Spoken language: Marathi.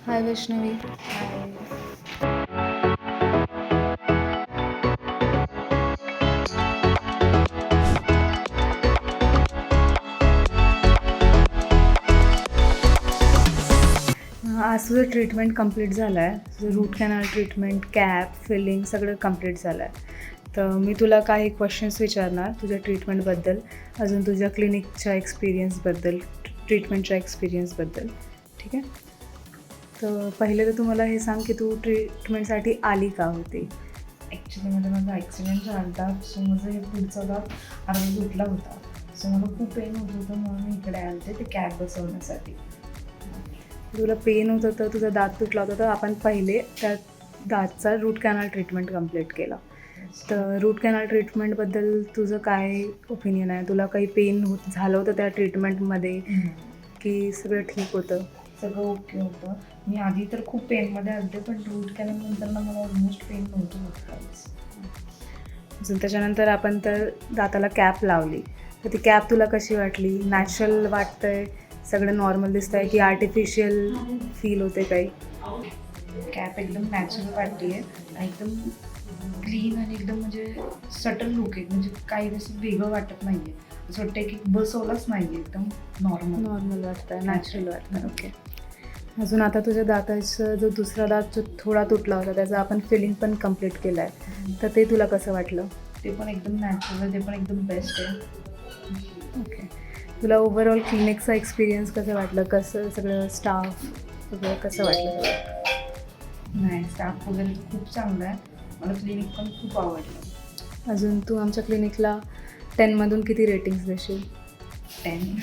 हाय वैष्णवी. आज तुझं ट्रीटमेंट कंप्लीट झालं आहे. तुझं root canal treatment, cap, filling सगळं कंप्लीट झालं आहे. तर मी तुला काही क्वेश्चन्स विचारणार तुझ्या ट्रीटमेंटबद्दल, अजून तुझ्या क्लिनिकच्या एक्सपिरियन्सबद्दल, ट्रीटमेंटच्या एक्सपिरियन्सबद्दल. ठीक आहे. तर पहिले तर तू मला हे सांग की तू ट्रीटमेंटसाठी आली का होती? ॲक्च्युलीमध्ये माझा ॲक्सिडेंट झाला होता. सो माझं हे पुढचा दात अर्धा तुटला होता. सो मला खूप पेन होत होतं, म्हणून मी इकडे आले ते कॅप बसवण्यासाठी. तुला पेन होतं तर तुझा दात तुटला होता, तर आपण पहिले त्या दातचा रूट कॅनल ट्रीटमेंट कंप्लीट केला. तर रूट कॅनल ट्रीटमेंटबद्दल तुझं काय ओपिनियन आहे? तुला काही पेन झालं होतं त्या ट्रीटमेंटमध्ये की सगळं ठीक होतं? सगळं ओके होतं. मी आधी तर खूप पेनमध्ये आलते, पण रूट कॅनल नंतर ना मला ऑलमोस्ट पेन नव्हतं होत काहीच. अजून त्याच्यानंतर आपण तर दाताला कॅप लावली, तर ती कॅप तुला कशी वाटली? नॅचरल वाटतंय, सगळं नॉर्मल दिसतं आहे की आर्टिफिशियल फील होते काही? कॅप एकदम नॅचरल वाटते आहे, एकदम क्लीन आणि एकदम म्हणजे सटल लुक आहे. म्हणजे काही असं वेगळं वाटत नाही आहे. असं वाटतं की बसवलंच नाही आहे, एकदम नॉर्मल वाटतं आहे, नॅचरल वाटतं आहे. ओके. अजून आता तुझ्या दाताचं जो दुसरा दात जो थोडा तुटला होता त्याचं आपण फिलिंग पण कंप्लीट केलं आहे, तर ते तुला कसं वाटलं? ते पण एकदम नॅचरल आहे, ते पण एकदम बेस्ट आहे. ओके. तुला ओव्हरऑल क्लिनिकचा एक्सपिरियन्स कसं वाटलं? कसं सगळं स्टाफ सगळं कसं वाटलं सगळं? नाही, स्टाफ वगैरे खूप चांगला आहे. मला क्लिनिक पण खूप आवडलं. अजून तू आमच्या क्लिनिकला 10मधून किती रेटिंग्स देशील? 10.